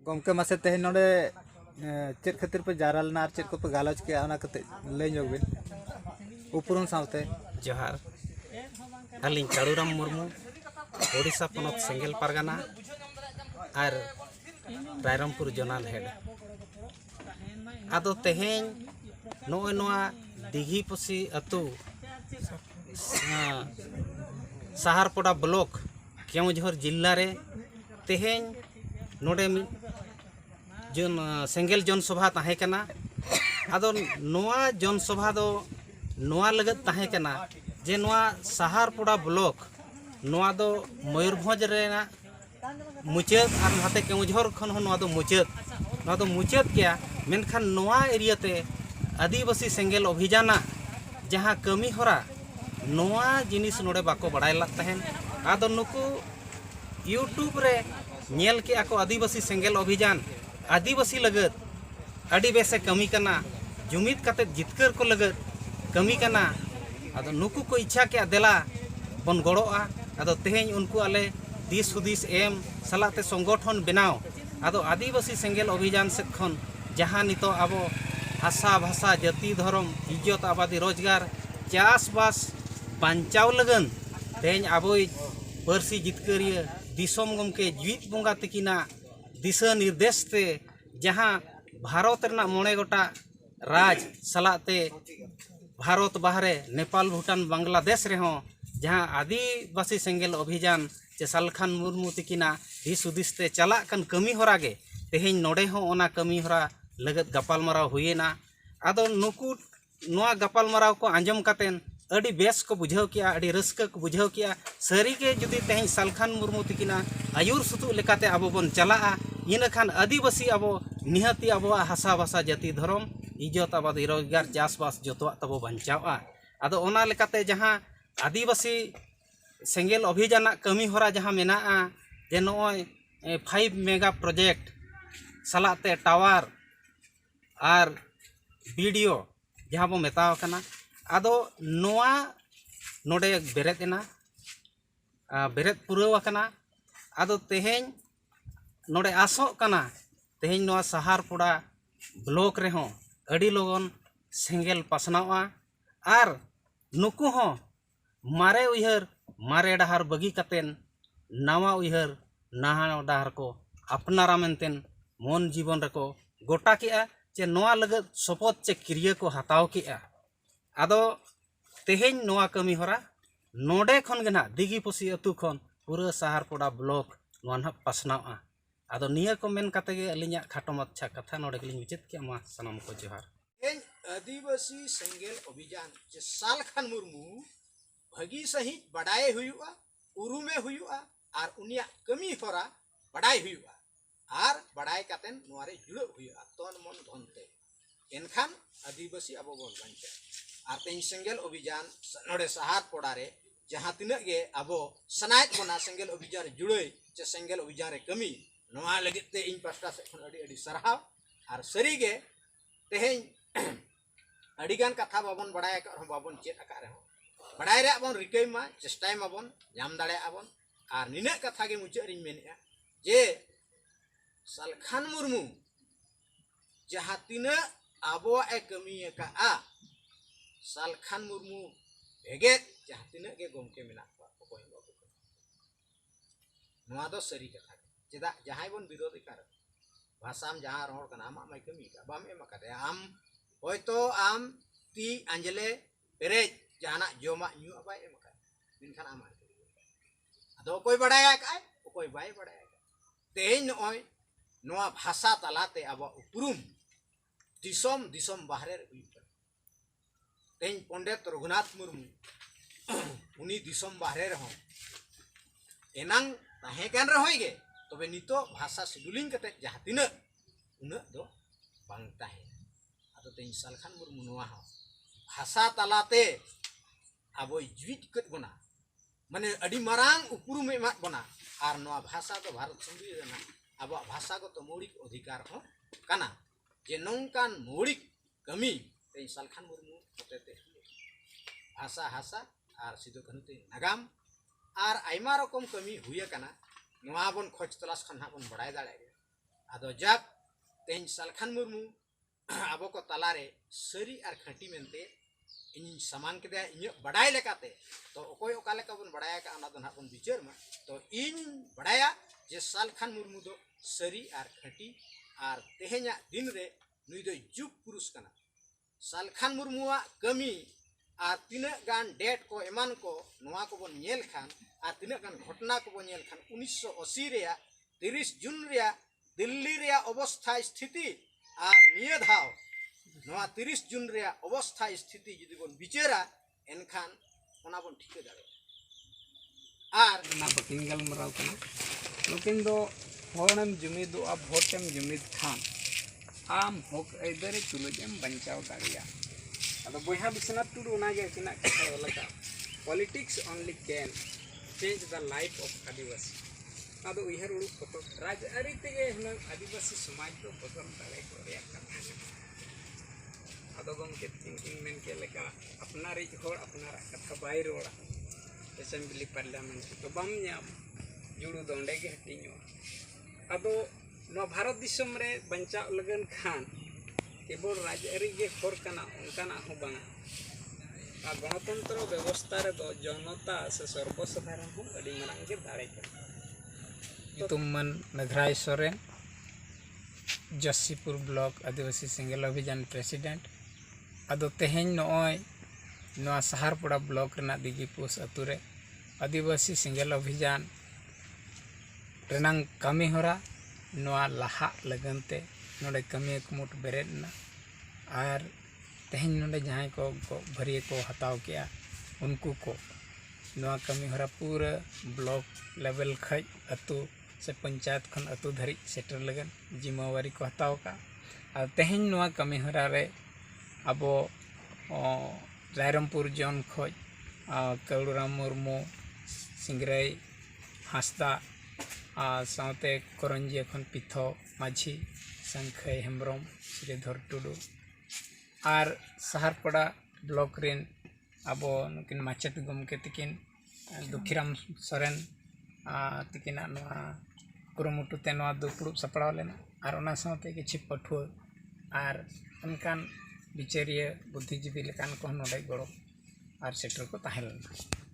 गमके मासे तेहन नोडे चेक खातिर पे जारा लेना और चेक को पे गालोच के आना कते ले जोग बिन उपरुम सावते जोहार अलिंग काड़ूराम मुर्मू ओडिशा पनत सेंगेल पारगाना और रायरमपुर जोनाल हेड आदो तेहें नोय नोआ दिघी पसी अतु साहारपड़ा ब्लॉक केवझर जिला रे तेहें नोडे जन सेंगेल जनसभा ताहे कना आदो नोआ जनसभा दो नोआ लगत ताहे कना जे नोआ साहारपड़ा ब्लॉक नोआ दो मयूरभंज रेना मुचाद और नाते केवझर खन हो नोआ दो मुचाद क्या मेनखान नोआ एरिया ते आदिवासी सेंगेल अभियान जहाँ कमी हरा नोआ जिनिस नोडे बाको बड़ाय लग तहन आदो नुकु यूट्यूब रे नेल के आको आदिवासी सेंगेल अभियान आदिवासी लगत अड़ी बेसे कमी कना जुमिद काते जितकर को लगत कमी कना आदो नुकु को इच्छा के देला बन गड़ोआ आदो तेहें उनको आले दिस हुदिस एम सलाते संगठन बनाव आदो आदिवासी सेंगेल अभियान से खन जहाँ नितो आबो भाषा भाषा जाति धर्म इज्जत आबादी रोजगार चासबास बांचाव लगन तेहें आबोई पार्सी जितकरिया दिसोम गमके जीवित बंगा तकिना दिशा निर्देश ते जहाँ भारत रना मोड़े गोटा राज सलाते भारत बाहरे नेपाल भूटान बांग्लादेश रेहों जहाँ आदिवासी सेंगेल अभियान चे सालखान मुर्मू तकिना दिस हुदिस ते चला कन कमी हरा गे तेहें नोडे हों ओना कमी हरा लगत गपालमाराव हुएना आदो नुकु नोआ गपालमाराव को आंजम कातेन अड़ी बेस को बुझाव किया अड़ी रस्क को बुझाव किया सारी के जुदी तेहें सालखान मुर्मू तकिना आयुर सुतु लेकाते आबो बन चला इन खान आदिवासी आबो निहती आबो हासा भाषा जाति धर्म इज्जत आबादी रोजगार चासबास जतवा तबो बंचावा आदो ओना लेकाते जहाँ आदिवासी सेंगेल अभियान कमी हरा जहाँ मेना जे नोय 5 मेगा प्रोजेक्ट सलाते टावर और वीडियो जहाँ बो मेताव कना आदो नोआ नोडे बेरेतना बेरेत पुराव कना आदो तेहें नोडे आसो कना तेहें नोआ साहारपड़ा ब्लॉक रेहों अड़ी लोगन सेंगेल पासनावा और नुकु हों मारे उयहर मारे डाहर बगी कतेन नवा उयहर नहा डाहर को अपनारा मेनतेन मन जीवन रको गोटा किया चे नोआ लगत शपथ चे क्रिया को हताव किया आदो तेहें नोआ कमी हरा नोडे खन गना दिगी पसी अतु खन पूरा साहारपड़ा ब्लॉक नोआ ना पासनावा आदो निया को मेन कते गे अलिया खाटो मच्छा कथा नोडे गलिं मुचाद किया मा सनम को जोहार आदिवासी सेंगेल अभियान चे सालखान मुर्मू भगी सही बड़ाए हुआ उरुमे हुआ और उनिया कमी हरा बड़ाई हुआ और बड़ाई कातेन नोआरे जुड़ हुआ तन मन धनते एनखान आदिवासी अब बन बांचा और तेज सेंगेल अभियान नोडे साहारपड़ा रे जहाँ तिना गे अब सनायत बना सेंगेल अभियान जुड़े चे सेंगेल अभियान रे कमी नोआ लगित ते इन पास्टा से खन अड़ी अड़ी सराहाव और सरी गे तेहें अड़ीगान कथा बाबन बड़ाय का बाबन चेत आका रहो बड़ाय रे बन रिकई मा चेष्टाय माबन जाम दाड़े आबन और निना कथा गे मुचाद रिन मेनेआ जे सालखान मुर्मू जहाँ तिना आबो ए कमी का सालखान मुर्मू भेगेत जहाँ तिना गे गमके मेना अकोय बाबू नोआ दो सरी कथा चेदा जहाँ बन विरोध कर भाषाम जहाँ रोड कना आमा माय कमी का बाम एम काते आम होयतो आम ती अंजले पेरेज जहाना जोमा न्यू अबाय एम का मिनखान आमा अदो कोई बड़ाया का कोई बाय बड़ाया तेहें नोय नोआ भाषा तालाते अब उपरुम दिसोम दिसोम बाहरे तेहें पंडित रघुनाथ मुर्मू उनी दिसोम बाहरे रहो एनांग ताहे कान रहोय गे तबे नितो भाषा शेड्यूलिंग कते जहाँ तिना उना दो बांग ताहे आदो तेहें सालखान मुर्मू नोआ हो भाषा तालाते अब जीवित कत बना माने अड़ी मारांग उपरुम एमात बना और नोआ भाषा तो भारत संविधान अब भाषागत मौलिक अधिकार हो कना जे नौकान मौलिक कमी तेज सालखान मुर्मू हतेते भाषा हासा और सिदो कानुते नागाम और आयमा रकम कमी हुए कना नोआ बन खोज तलाश खन हा बन बड़ाय दाड़े आदो जब तेन सालखान मुर्मू आबो को तलारे सरी और खटी मेनते इन समान के इन बड़ाई लेकाते तो अकोय ओका लेका बन बड़ाया का अना दो ना बन विचार में तो इन बड़ाया जे सालखान मुर्मू दो सरी और खटी और तेहेnya दिन रे नुई दो जुग पुरुष कना सालखान मुर्मुआ कमी और तीना गान डेट को एमान को नोआ को बन नेल खान और तीना गान घटना को बन नेल खान 1980 रे 30 जून रे दिल्ली रे अवस्था स्थिति और निये धाव नोआ 30 जून रे अवस्था स्थिति जुदी बन विचारा एनखान ओना बन ठीक दाड़े और ना बकिन गलमराव कना लेकिन दो होरम जुमिदो अब भोटम जुमिद खान आम होक ऐदरे तुलजम बंचाव दाड़िया अदो बोहा बिस्वनाथ टुडू ओनागे किना कथा लगा politics only can change the life of adivasi अदो उहर उड़ू फोटो राजआरी तेगे हुनंग आदिवासी समाज दो बदल दाड़े को रे कथा अदो गमके थिंकिंग मेन के लगा अपना रे होड़ अपना कथा बाय रोड़ा असेंबली पार्लियामेंट तो बम न्याम जुड़ू दोंडे के हटिño अदो नो भारत दिसम रे बंचा लगन खान केवल राजआरी के खोर कना उनकाना हो बांगा आ गणतंत्र व्यवस्था रे दो जनता से सर्वसाधारण हो अडी मरांग के दाड़े के तुमन मेघराज सोरेन जस्सीपुर ब्लॉक आदिवासी सिंगल अभियान प्रेसिडेंट अदो तेहेन नॉय नोआ सहारपड़ा ब्लॉक रेना दिगीपुस अतुरे आदिवासी सिंगल अभियान रेनांग कमी होरा नोआ लाहा लगनते नोडे कमी कुमुट बेरेदना और तेहेन नोडे जहां को भरिए को हताव किया उनको को नोआ कमी होरा पूरा ब्लॉक लेवल खज अतु से पंचायत खन अतु धरी सेटर लगन जिम्मेवारी को हताव का और तेहेन नोआ कमी होरा रे अबो रायरमपुर जोन खोज कौड़राम मुर्मू सिंगराई हांसदा साउते करंजी एखन पिथो माझी संखय हेम्ब्रम श्रीधर टुडू और सहारपड़ा ब्लॉक रेन अबो नुकिन माचेत गमके तकिन दुखीराम सोरेन तकिना नोआ कुरुमुटुते नोआ दुपुड़ सपड़ाव लेना और ओना साउते किछि पठुआ और अनकान विचारिया बुद्धिजीवी लेकान को नोडे गड़ो और सेटर को ताहें लेना।